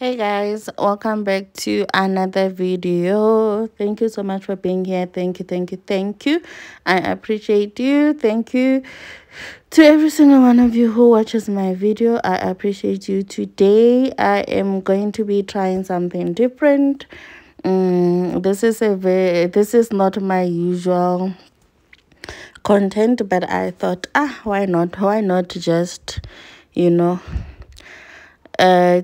Hey guys, welcome back to another video. Thank you so much for being here. Thank you. I appreciate you. Thank you to every single one of you who watches my video. I appreciate you. Today I am going to be trying something different. This is not my usual content, but I thought, why not just, you know,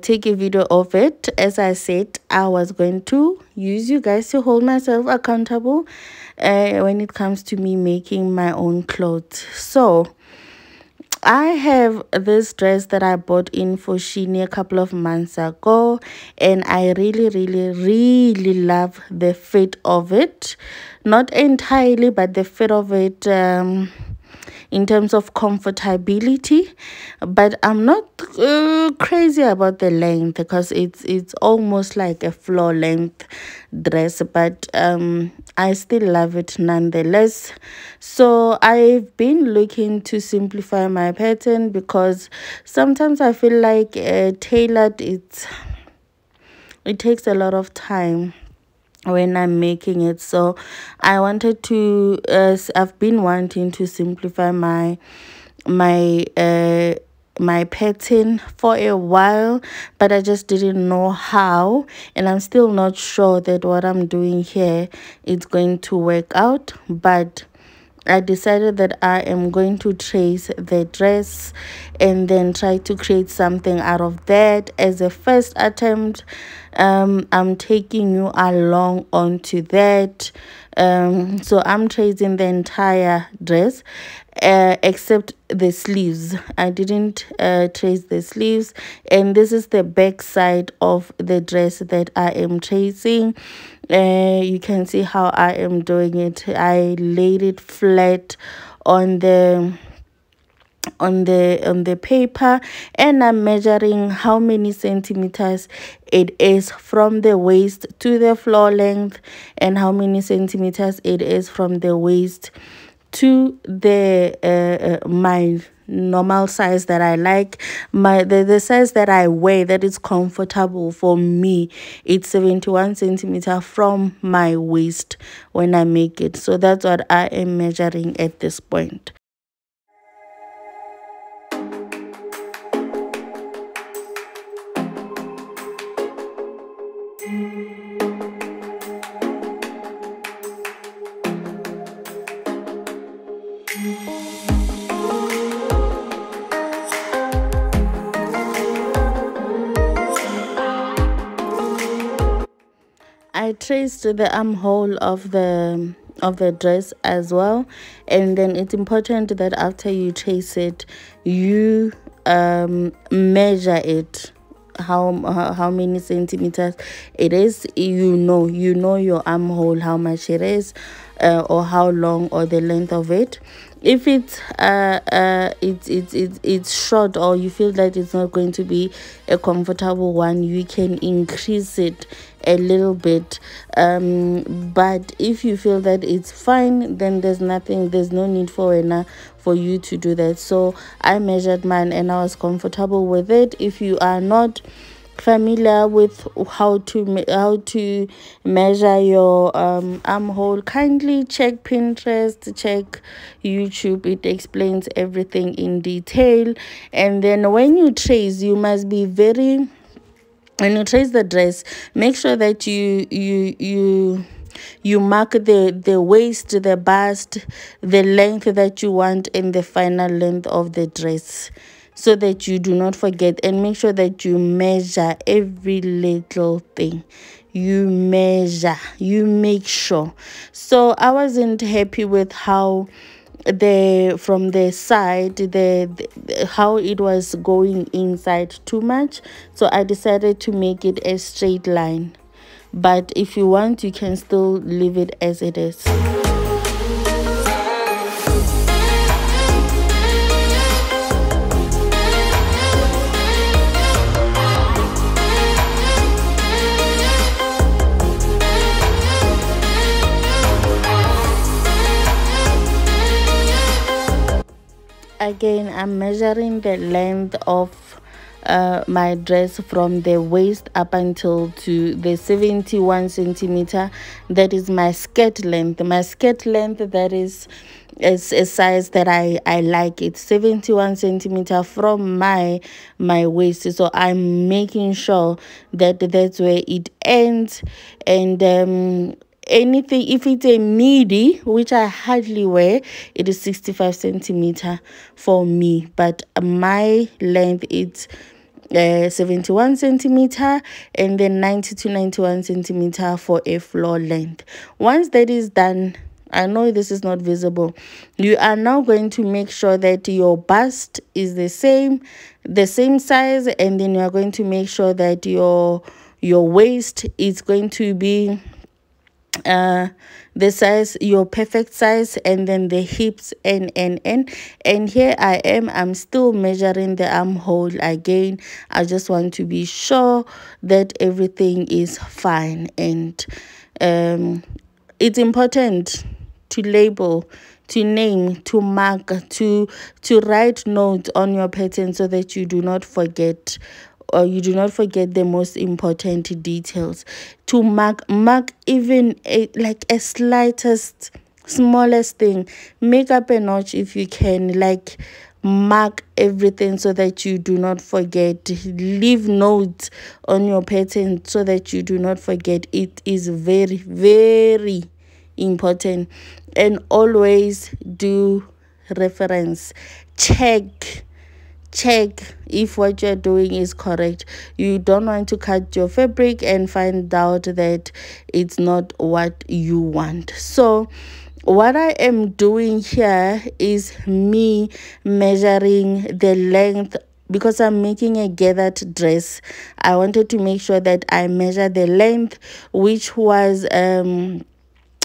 take a video of it. As I said, I was going to use you guys to hold myself accountable when it comes to me making my own clothes. So I have this dress that I bought in for Shein a couple of months ago, and I really love the fit of it. Not entirely, but the fit of it, in terms of comfortability, but I'm not crazy about the length because it's almost like a floor length dress, but I still love it nonetheless. So I've been looking to simplify my pattern because sometimes I feel like tailored, it takes a lot of time when I'm making it. So I wanted to I've been wanting to simplify my my pattern for a while, but I just didn't know how, and I'm still not sure that what I'm doing here is going to work out. But I decided that I am going to trace the dress and then try to create something out of that as a first attempt. I'm taking you along onto that. So I'm tracing the entire dress except the sleeves. I didn't trace the sleeves, and this is the back side of the dress that I am tracing. You can see how I am doing it. I laid it flat on the paper, and I'm measuring how many centimeters it is from the waist to the floor length, and how many centimeters it is from the waist to the my normal size that I like, the size that I wear that is comfortable for me. It's 71 centimeter from my waist when I make it. So that's what I am measuring at this point. I traced the armhole of the dress as well, and then it's important that after you trace it, you measure it, how many centimeters it is. You know your armhole, how much it is, or how long, or the length of it. If it's short, or you feel that it's not going to be a comfortable one, you can increase it a little bit. But if you feel that it's fine, then there's no need for you to do that. So I measured mine and I was comfortable with it. If you are not familiar with how to measure your armhole, kindly check Pinterest, check YouTube. It explains everything in detail. And then when you trace, you must be when you trace the dress, make sure that you mark the waist, the bust, the length that you want, and the final length of the dress, so that you do not forget. And make sure that you measure every little thing. You measure, you make sure. So I wasn't happy with how from the side, how it was going inside too much, so I decided to make it a straight line. But if you want, you can still leave it as it is. Again, I'm measuring the length of my dress from the waist up until to the 71 centimeter. That is my skirt length. My skirt length, that is a size that I like. It's 71 centimeter from my waist, so I'm making sure that that's where it ends. And anything, if it's a midi, which I hardly wear, it is 65 centimeter for me, but my length, it's 71 centimeter, and then 90 to 91 centimeter for a floor length. Once that is done, I know this is not visible, you are now going to make sure that your bust is the same size, and then you are going to make sure that your waist is going to be the size, your perfect size, and then the hips and here I'm still measuring the armhole again. I just want to be sure that everything is fine. And it's important to label, to name, to mark, to write notes on your pattern, so that you do not forget, or you do not forget the most important details. To mark even like a slightest, smallest thing. Make up a notch if you can, like mark everything so that you do not forget. Leave notes on your pattern so that you do not forget. It is very, very important. And always do reference. Check if what you're doing is correct. You don't want to cut your fabric and find out that it's not what you want. So what I am doing here is me measuring the length, because I'm making a gathered dress. I wanted to make sure that I measure the length, which was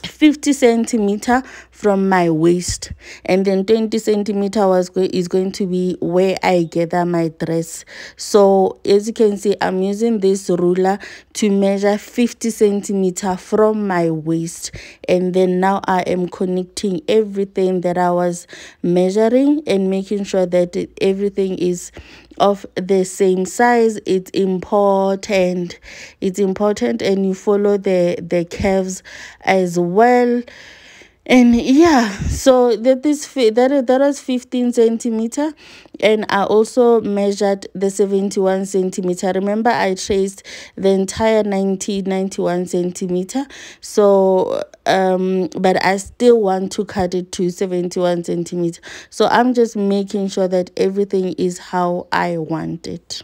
50 centimeter from my waist, and then 20 centimeter is going to be where I gather my dress. So as you can see, I'm using this ruler to measure 50 centimeter from my waist, and then now I am connecting everything that I was measuring and making sure that everything is of the same size. It's important, and you follow the curves as well. And yeah, so that was 15 centimeter, and I also measured the 71 centimeter. Remember, I traced the entire 91 centimeter. So but I still want to cut it to 71 centimeter. So I'm just making sure that everything is how I want it.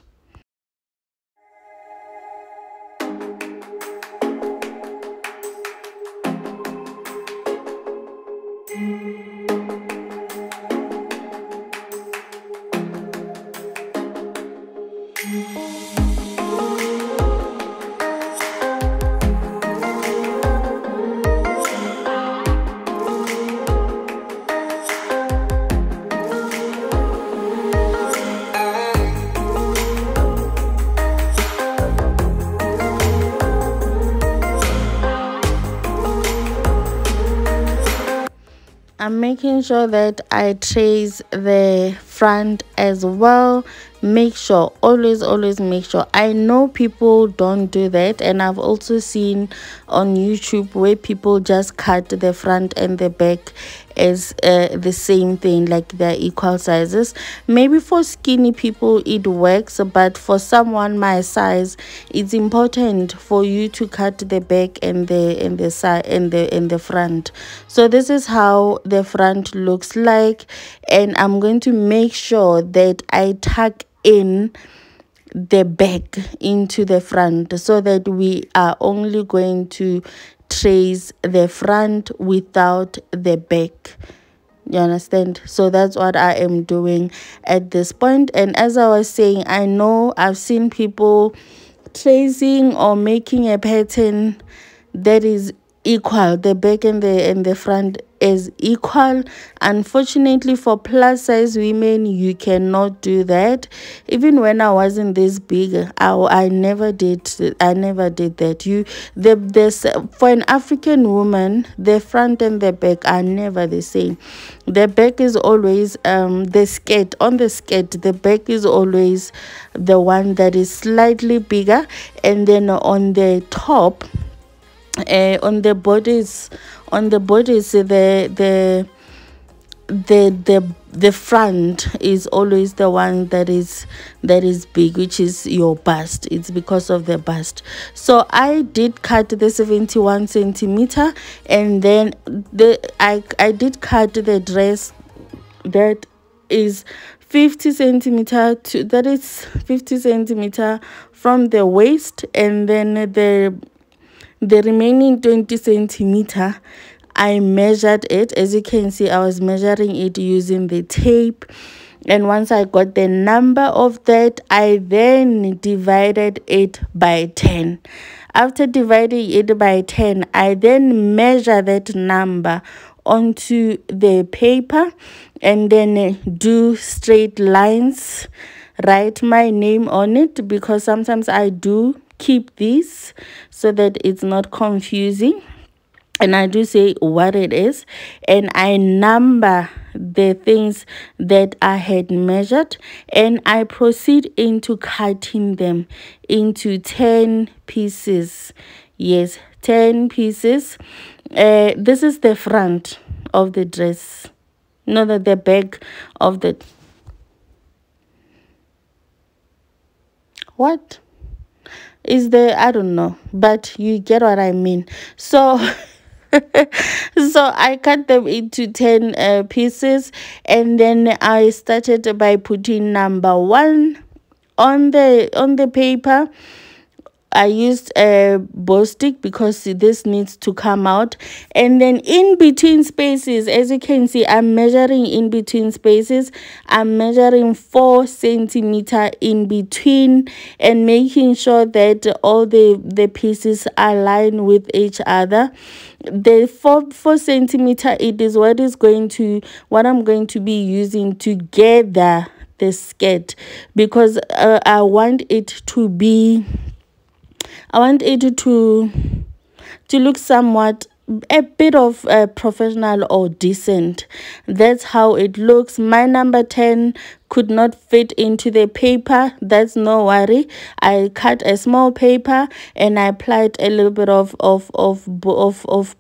I'm making sure that I trace the front as well. Make sure, always make sure. I know people don't do that, and I've also seen on YouTube where people just cut the front and the back as the same thing, like they're equal sizes. Maybe for skinny people it works, but for someone my size, it's important for you to cut the back and the side and the front. So this is how the front looks like, and I'm going to make sure that I tuck in the back into the front, so that we are only going to trace the front without the back. You understand? So that's what I am doing at this point. And as I was saying, I know I've seen people tracing or making a pattern that is equal. The back and the front is equal. Unfortunately, for plus size women, you cannot do that. Even when I wasn't this big, I never did that. For an African woman, the front and the back are never the same. The back is always the skirt. On the skirt, the back is always the one that is slightly bigger, and then on the top, on the bodies, the front is always the one that is big, which is your bust. It's because of the bust. So I did cut the 71 centimeter, and then I did cut the dress that is 50 centimeter to, that is 50 centimeter from the waist, and then the remaining 20 centimeter, I measured it. As you can see, I was measuring it using the tape, and once I got the number of that, I then divided it by 10. After dividing it by 10, I then measure that number onto the paper, and then do straight lines, write my name on it, because sometimes I do keep this so that it's not confusing, and I do say what it is, and I number the things that I had measured, and I proceed into cutting them into 10 pieces. Yes, 10 pieces. This is the front of the dress, not the back of the, what is the, I don't know, but you get what I mean. So so I cut them into 10 pieces, and then I started by putting number 1 on the paper. I used a bow stick because this needs to come out, and then in between spaces, as you can see, I'm measuring in between spaces. I'm measuring 4 centimeter in between, and making sure that all the pieces align with each other. The 4 centimeter, it is what I'm going to be using to gather the skirt, because I want it to look somewhat a bit of professional or decent. That's how it looks. My number 10 could not fit into the paper. That's no worry. I cut a small paper, and I applied a little bit of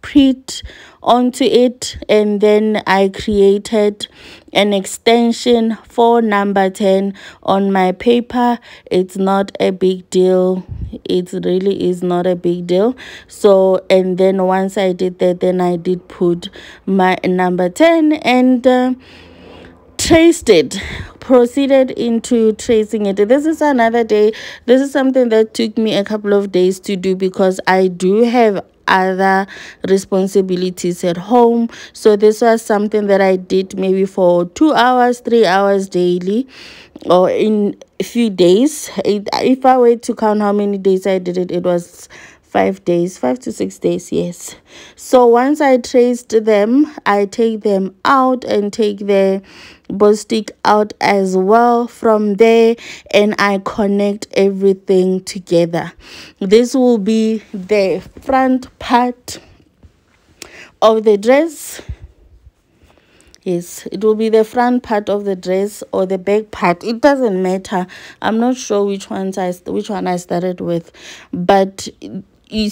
print onto it, and then I created an extension for number 10 on my paper. It's not a big deal. It really is not a big deal. So, and then once I did that, then I did put my number 10 and traced it, proceeded into tracing it. This is another day. This is something that took me a couple of days to do, because I do have other responsibilities at home. So this was something that I did maybe for 2 hours, 3 hours daily, or in a few days. If I were to count how many days I did it, it was 5 days, 5 to 6 days. Yes. So once I traced them, I take them out and take the bow stick out as well from there, and I connect everything together. This will be the front part of the dress. Yes, it will be the front part of the dress or the back part. It doesn't matter. I'm not sure which one I started with, but you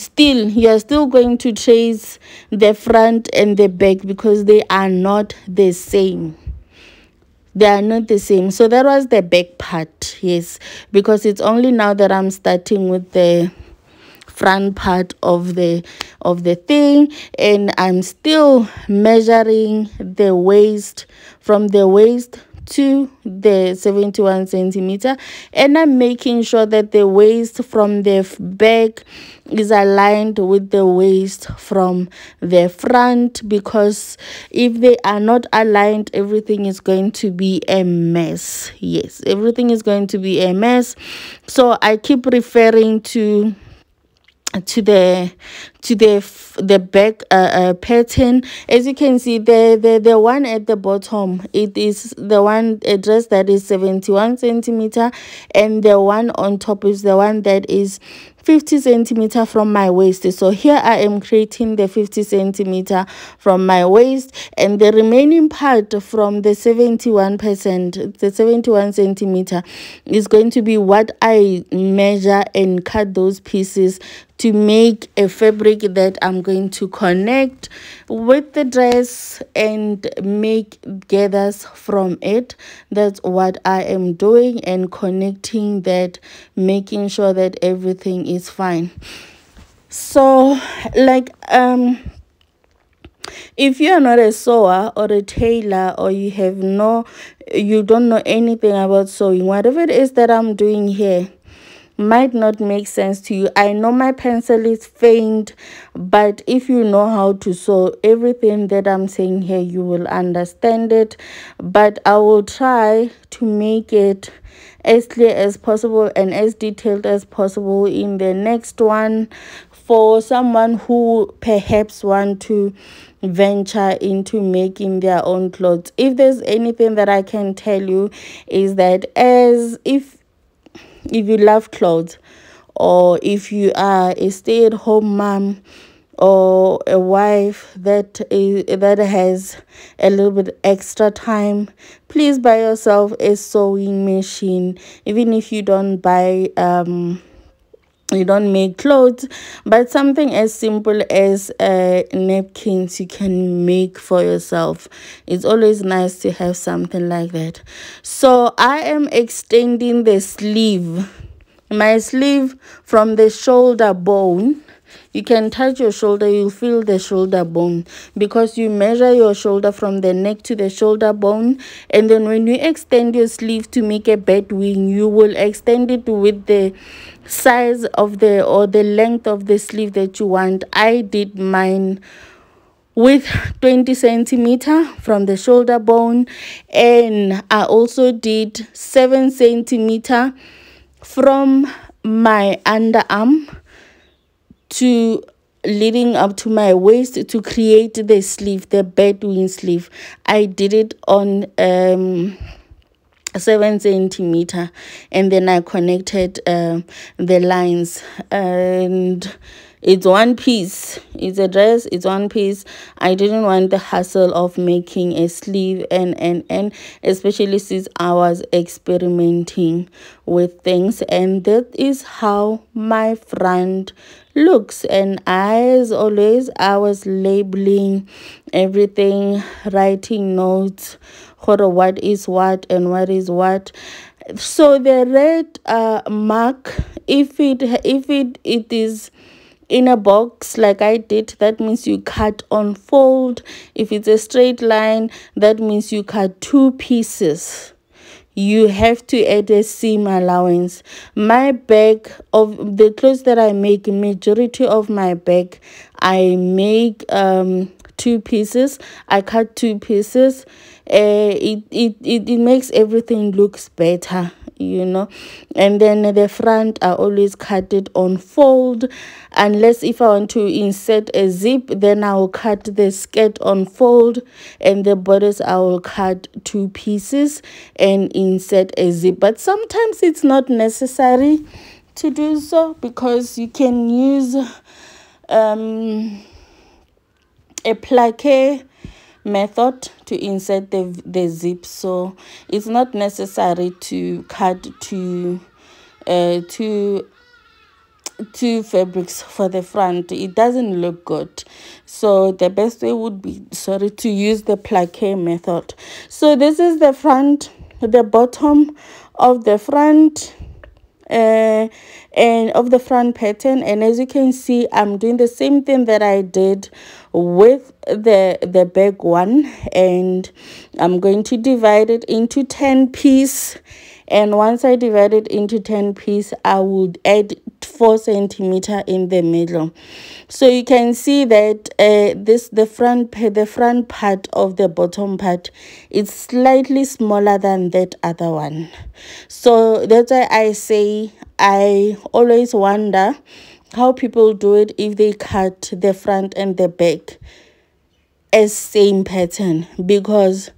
are still going to trace the front and the back, because they are not the same. They are not the same. So that was the back part. Yes, because it's only now that I'm starting with the front part of the thing, and I'm still measuring the waist, from the waist to the 71 centimeter, and I'm making sure that the waist from the back is aligned with the waist from the front, because if they are not aligned, everything is going to be a mess. Yes, everything is going to be a mess. So I keep referring to to the back pattern. As you can see, the one at the bottom, it is the one dress that is 71 centimeter, and the one on top is the one that is 50 centimeter from my waist. So here I am creating the 50 centimeter from my waist, and the remaining part from the 71%, the 71 centimeter, is going to be what I measure and cut those pieces to make a fabric that I'm going to connect with the dress and make gathers from it. That's what I am doing, and connecting that, making sure that everything is fine. So like if you are not a sewer or a tailor, or you don't know anything about sewing, whatever it is that I'm doing here might not make sense to you. I know my pencil is faint, but if you know how to sew, everything that I'm saying here, you will understand it. But I will try to make it as clear as possible and as detailed as possible in the next one, for someone who perhaps want to venture into making their own clothes. If there's anything that I can tell you, is that if you love clothes, or if you are a stay-at-home mom, or a wife that has a little bit extra time, please buy yourself a sewing machine. Even if you don't buy you don't make clothes, but something as simple as napkins you can make for yourself. It's always nice to have something like that. So I am extending the sleeve, my sleeve, from the shoulder bone. You can touch your shoulder, you'll feel the shoulder bone, because you measure your shoulder from the neck to the shoulder bone. And then when you extend your sleeve to make a bed wing, you will extend it with the size of the length of the sleeve that you want. I did mine with 20 centimeter from the shoulder bone, and I also did 7 centimeter from my underarm to leading up to my waist to create the sleeve, the bedwing sleeve. I did it on 7 centimeter, and then I connected the lines, and it's one piece. It's a dress, it's one piece. I didn't want the hassle of making a sleeve, and especially since I was experimenting with things. And that is how my front looks. And as always, I was labeling everything, writing notes for what is what and what is what. So the red mark, if it is in a box like I did, that means you cut on fold. If it's a straight line, that means you cut 2 pieces. You have to add a seam allowance. My bag, of the clothes that I make, majority of my bag, I make 2 pieces. I cut 2 pieces. It makes everything looks better, you know. And then the front, I always cut it on fold, unless if I want to insert a zip, then I will cut the skirt on fold, and the bodice I will cut 2 pieces and insert a zip. But sometimes it's not necessary to do so, because you can use a plaqué method to insert the zip. So it's not necessary to cut two fabrics for the front. It doesn't look good. So the best way would be to use the plaqué method. So this is the front, the bottom of the front and of the front pattern. And as you can see, I'm doing the same thing that I did with the back one, and I'm going to divide it into 10 pieces. And once I divide it into 10 pieces, I would add 4 centimeter in the middle. So you can see that the front part of the bottom part is slightly smaller than that other one. So that's why I say I always wonder how people do it, if they cut the front and the back as same pattern, because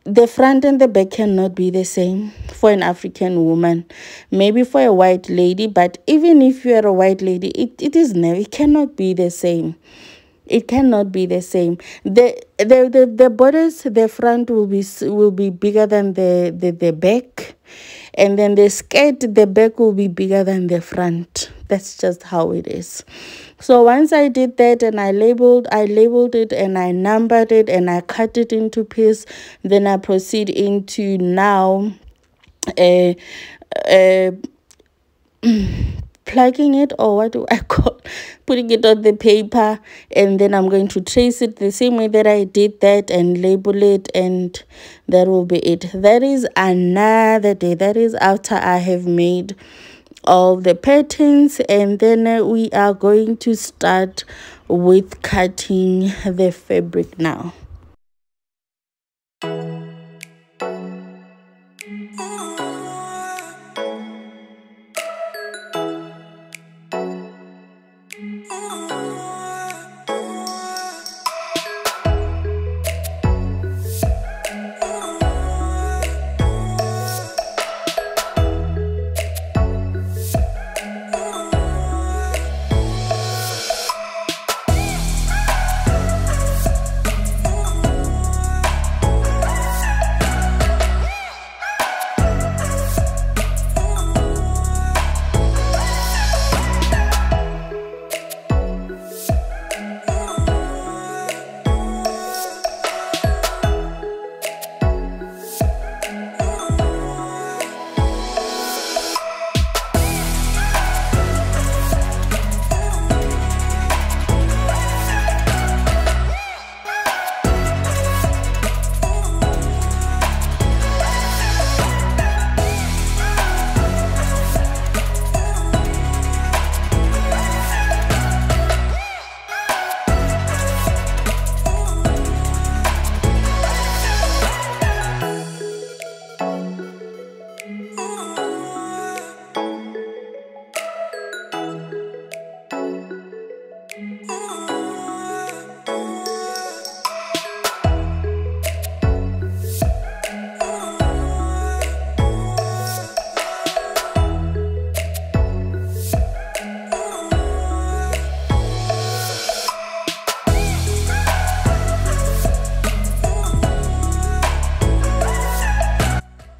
the front and the back cannot be the same for an African woman, maybe for a white lady, but even if you are a white lady, it cannot be the same. It cannot be the same. The borders, the front will be bigger than the back, and then the skirt, the back will be bigger than the front. That's just how it is. So once I did that and I labeled it and I numbered it and I cut it into pieces, then I proceed into now plugging it, or what do I call, putting it on the paper, and then I'm going to trace it the same way that I did that and label it, and that will be it. That is another day. That is after I have made all the patterns, and then we are going to start with cutting the fabric now.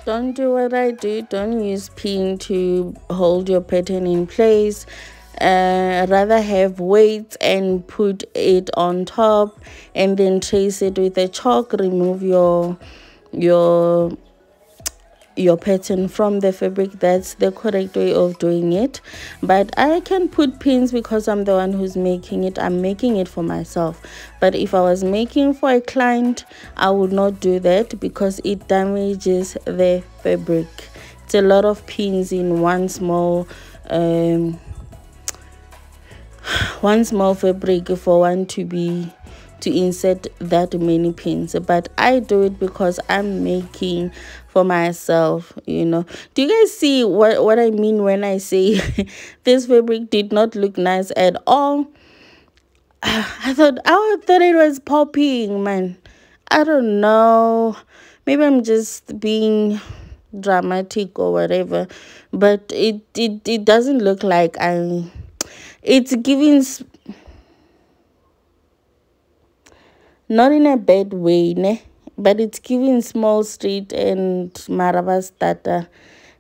Don't do what I do. Don't use pin to hold your pattern in place. Rather have weights and put it on top, and then trace it with a chalk. Remove your pattern from the fabric. That's the correct way of doing it. But I can put pins because I'm the one who's making it. I'm making it for myself. But if I was making for a client, I would not do that because it damages the fabric. It's a lot of pins in one small fabric for one to insert that many pins. But I do it because I'm making for myself, you know. Do you guys see what I mean when I say this fabric did not look nice at all? I thought it was popping, man. I don't know, maybe I'm just being dramatic or whatever, but it doesn't look like it's giving, not in a bad way, ne? But it's giving small street and maraba starter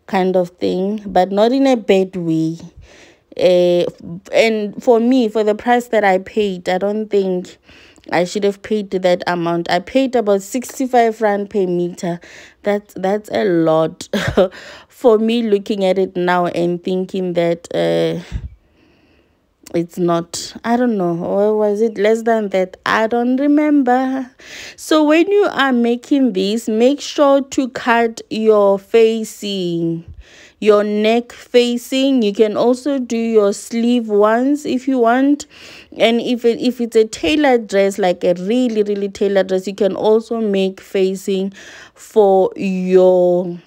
kind of thing, but not in a bad way. And for me, for the price that I paid, I don't think I should have paid that amount. I paid about 65 rand per meter. That's a lot for me, looking at it now and thinking that it's not, I don't know, or was it less than that? I don't remember. So when you are making this, make sure to cut your facing, your neck facing. You can also do your sleeve ones if you want. And if it's a tailored dress, like a really tailored dress, you can also make facing for your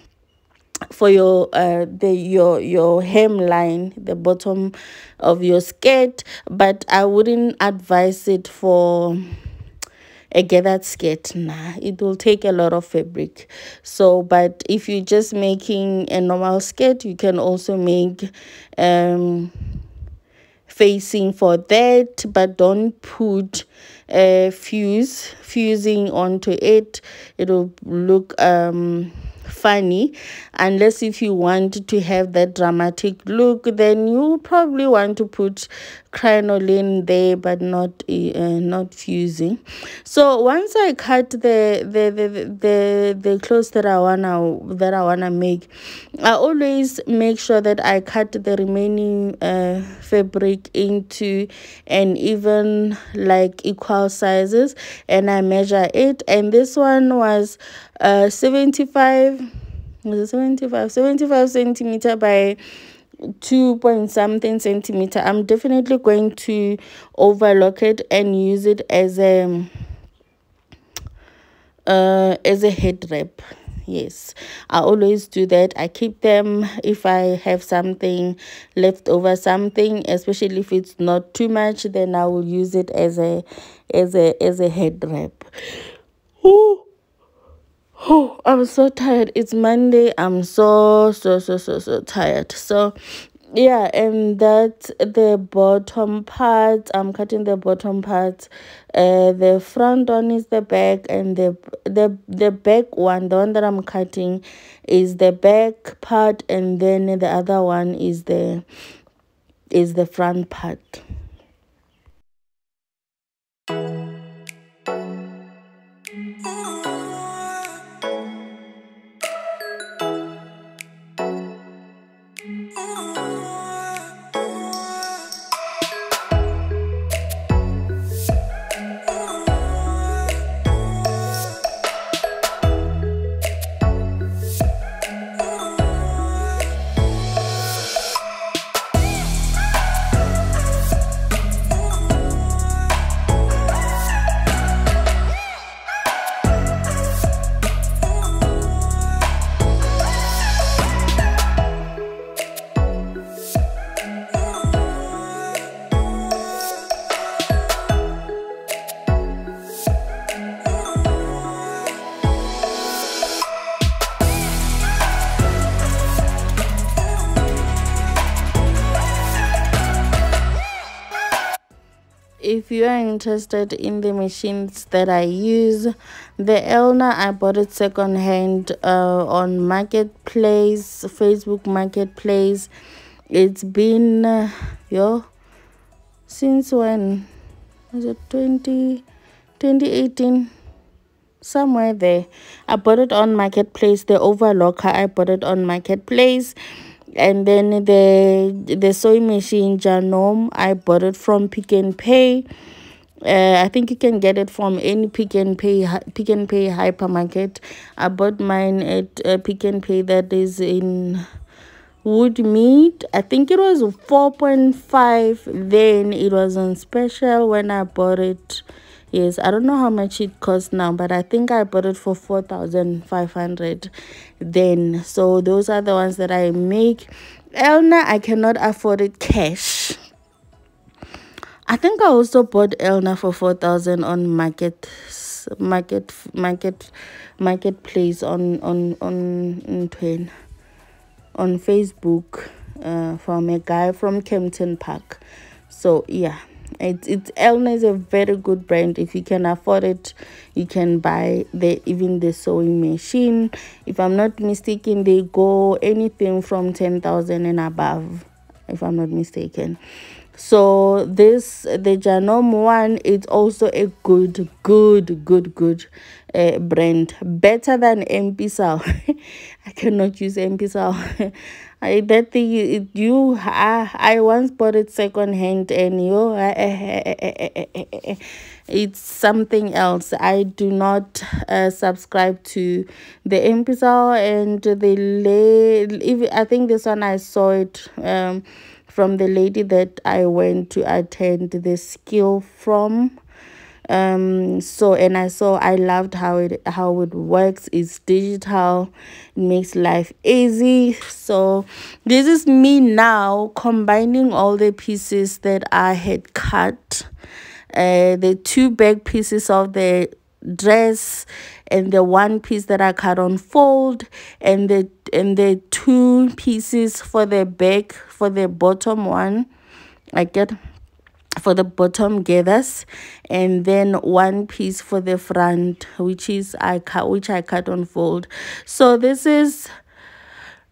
for your your hemline, the bottom of your skirt, but I wouldn't advise it for a gathered skirt. Nah, it will take a lot of fabric. So but if you're just making a normal skirt, you can also make facing for that, but don't put fusing onto it. It'll look funny, unless if you want to have that dramatic look, then you probably want to put crinoline there, but not fusing. So once I cut the clothes that I wanna make, I always make sure that I cut the remaining fabric into an even, like, equal sizes, and I measure it. And this one was 75, was it 75 centimeter by 2 point something centimeter. I'm definitely going to overlock it and use it as a head wrap. Yes, I always do that. I keep them if I have something left over, something, especially if it's not too much, then I will use it as a head wrap. Ooh. Oh, I'm so tired. It's Monday. I'm so tired. So yeah, and that's the bottom part. I'm cutting the bottom part. The front one is the back, and the back one, the one that I'm cutting, is the back part, and then the other one is the front part. If you are interested in the machines that I use, the Elna, I bought it second hand on Marketplace, Facebook Marketplace. It's been since when was it? 2018, somewhere there. I bought it on Marketplace. The overlocker, I bought it on Marketplace. And then the sewing machine Janome, I bought it from Pick and Pay. I think you can get it from any Pick and Pay hypermarket. I bought mine at Pick and Pay, that is in Woodmead. I think it was 4.5. Then it was on special when I bought it. Yes, I don't know how much it costs now, but I think I bought it for 4,500 then. So those are the ones that I make. Elna, I cannot afford it cash. I think I also bought Elna for 4,000 on marketplace on Facebook, from a guy from Kempton Park. So yeah, it's Elna is a very good brand. If you can afford it, you can buy even the sewing machine. If I'm not mistaken, they go anything from 10,000 and above, if I'm not mistaken. So the Janome one, it's also a good brand, better than Empisal. I cannot use Empisal. That thing, I once bought it second hand, and it's something else. I do not subscribe to the Empisal, and I think this one I saw it from the lady that I went to attend the skill from. So and I loved how it works. It's digital, it makes life easy. So this is me now combining all the pieces that I had cut, the two back pieces of the dress and the one piece that I cut on fold, and the two pieces for the back, for the bottom one I get for the bottom gathers, and then one piece for the front, which I cut on fold. So this is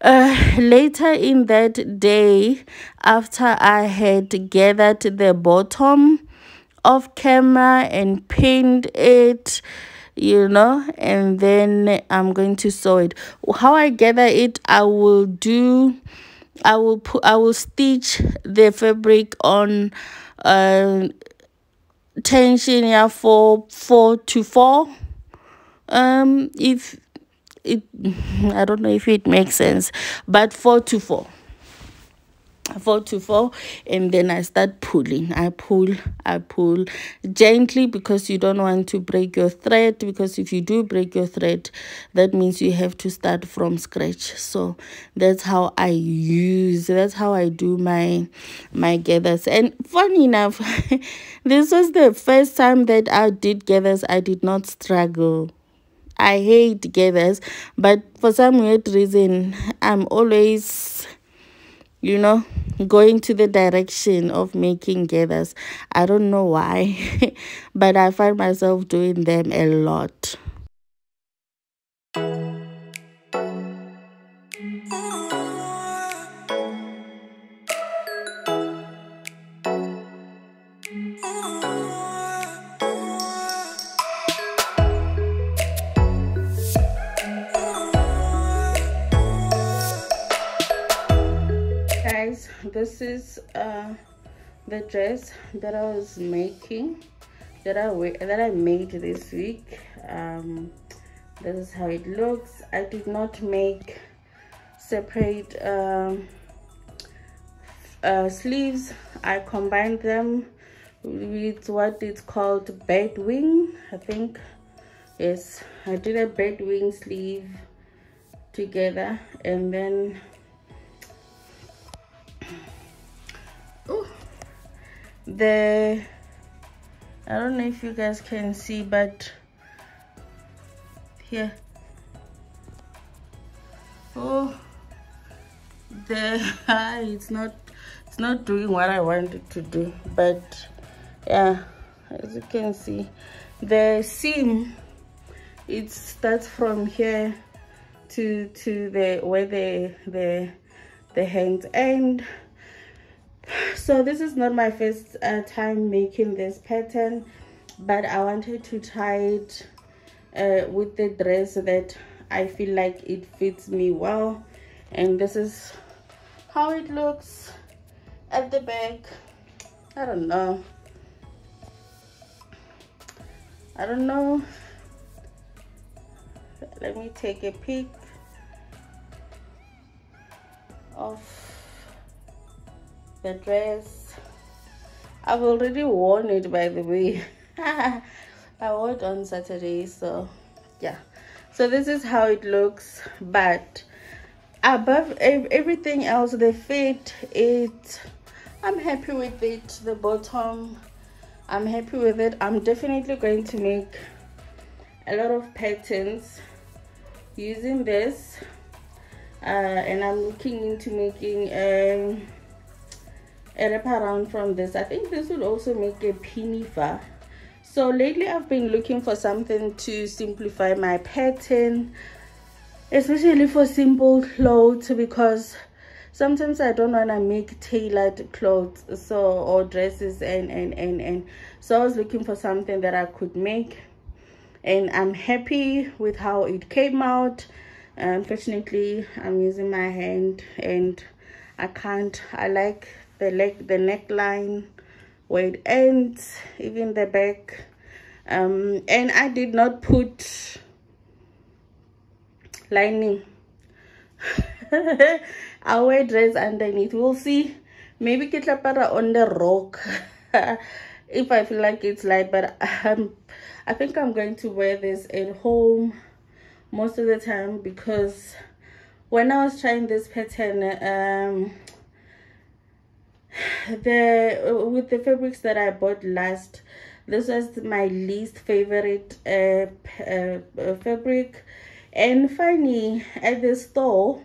later in that day, after I had gathered the bottom off camera and pinned it, and then I'm going to sew it. How I gather it, I will stitch the fabric on tension, yeah, for 4 to 4. If it I don't know if it makes sense, but 4 to 4, and then I start pulling. I pull gently, because you don't want to break your thread, because if you do break your thread, that means you have to start from scratch. So that's how I do my gathers. And funny enough, this was the first time that I did gathers. I did not struggle. I hate gathers, but for some weird reason, I'm always going to the direction of making gathers. I don't know why, but I find myself doing them a lot. Guys, this is the dress that I was making, that I made this week. This is how it looks. I did not make separate sleeves. I combined them with what is called bed wing, I think. Yes, I did a bed wing sleeve together, and then I don't know if you guys can see, but here, it's not doing what I wanted to do, but yeah, as you can see, the seam, it starts from here to the where the hands end. So this is not my first time making this pattern, but I wanted to try it with the dress so that I feel like it fits me well. And this is how it looks at the back. I don't know. Let me take a pic of the dress. I've already worn it, by the way. I wore it on Saturday, so yeah. So this is how it looks, but above everything else, the fit, I'm happy with it. The bottom, I'm happy with it. I'm definitely going to make a lot of patterns using this, and I'm looking into making a wraparound from this. I think this would also make a pinifa. So lately I've been looking for something to simplify my pattern, especially for simple clothes, because sometimes I don't want to make tailored clothes, or dresses, and so I was looking for something that I could make, and I'm happy with how it came out. Unfortunately, I'm using my hand and I like the neckline, where it ends, even the back, and I did not put lining. I'll wear dress underneath. We'll see. Maybe get on the rock. if I feel like it's light. But I think I'm going to wear this at home most of the time, because when I was trying this pattern, with the fabrics that I bought last, this was my least favorite fabric. And finally at the store,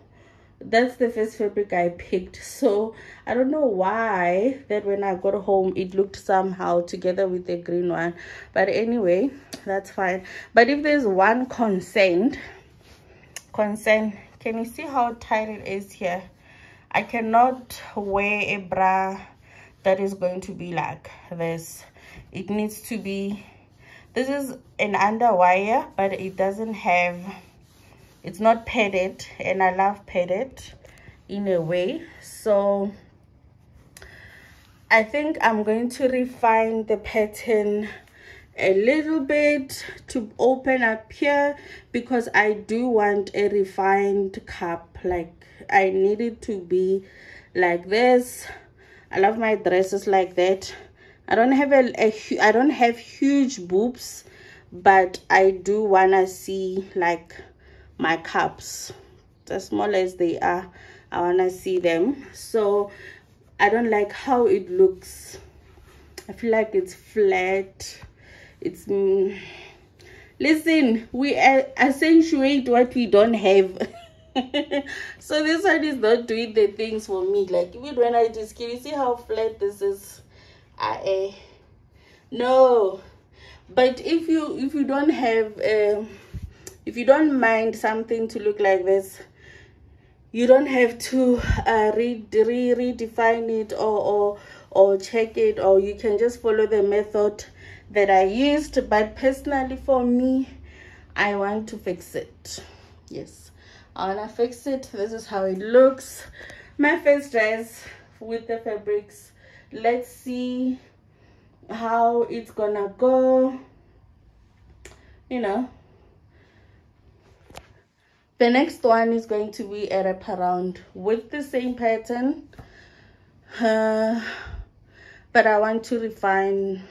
that's the first fabric I picked. So I don't know why that when I got home it looked somehow together with the green one, but anyway, that's fine. But if there's one concern, can you see how tight it is here? I cannot wear a bra that is going to be like this. It needs to be, this is an underwire, but it doesn't have, it's not padded, and I love padded in a way. So I think I'm going to refine the pattern a little bit to open up here, because I do want a refined cup. Like, I need it to be like this. I love my dresses like that. I don't have I don't have huge boobs, but I do wanna see like my cups, as small as they are. I wanna see them. So I don't like how it looks. I feel like it's flat. It's listen, we accentuate what we don't have. So this one is not doing the things for me. Like, even when I just, can you see how flat this is? No. But if you don't have if you don't mind something to look like this, you don't have to redefine it or check it, or you can just follow the method that I used. But personally for me, I want to fix it. Yes, I want to fix it. This is how it looks. My first dress with the fabrics. Let's see how it's gonna go. You know, the next one is going to be a wraparound with the same pattern, but I want to refine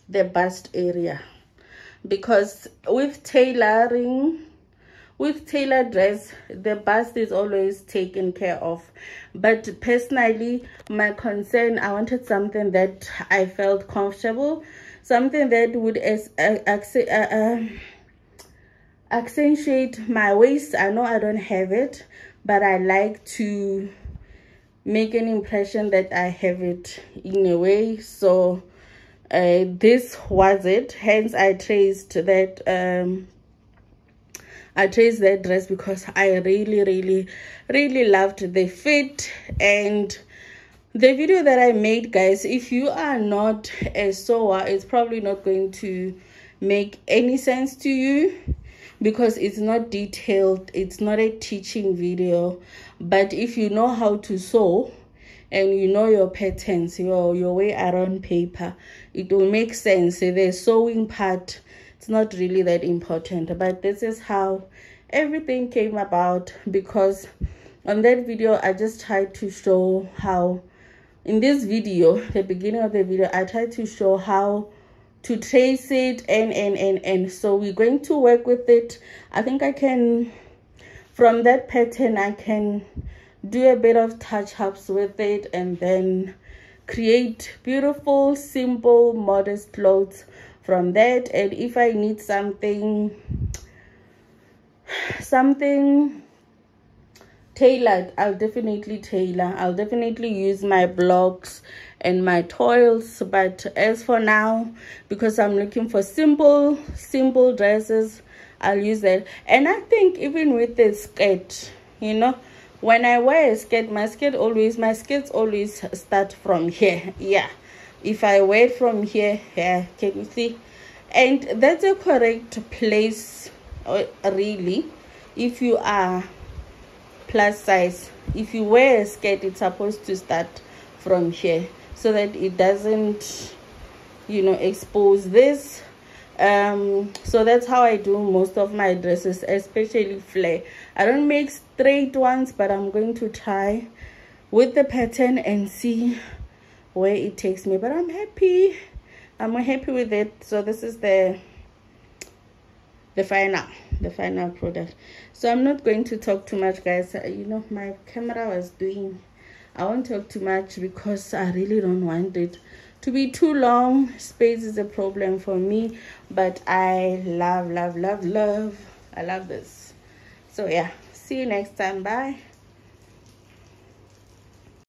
the bust area, because with tailored dress, the bust is always taken care of. But personally, my concern, I wanted something that I felt comfortable, something that would accentuate my waist. I know I don't have it, but I like to make an impression that I have it in a way. So this was it. Hence I traced that dress, because I really loved the fit. And the video that I made, guys, if you are not a sewer, it's probably not going to make any sense to you, because it's not detailed. It's not a teaching video. But if you know how to sew and you know your patterns, your way around paper, it will make sense. The sewing part, it's not really that important. But this is how everything came about, because on that video I just tried to show how, in this video, the beginning of the video, I tried to show how to trace it, and so we're going to work with it. I think I can, from that pattern, I can do a bit of touch-ups with it, and then create beautiful, simple, modest clothes from that. And if I need something tailored, I'll definitely tailor. I'll definitely use my blocks and my toils. But as for now, because I'm looking for simple dresses, I'll use that. And I think even with the skirt, you know, when I wear a skirt, my skirts always start from here. Yeah, if I wear it from here, yeah, can you see? And that's a correct place, really, if you are plus size. If you wear a skirt, it's supposed to start from here, so that it doesn't, you know, expose this. So that's how I do most of my dresses, especially flare. I don't make straight ones, but I'm going to try with the pattern and see where it takes me. But I'm happy I'm happy with it. So this is the final product. So I'm not going to talk too much, guys. You know, my camera was doing, I won't talk too much because I really don't want it to be too long. Space is a problem for me, but I love I love this. So yeah, see you next time. Bye.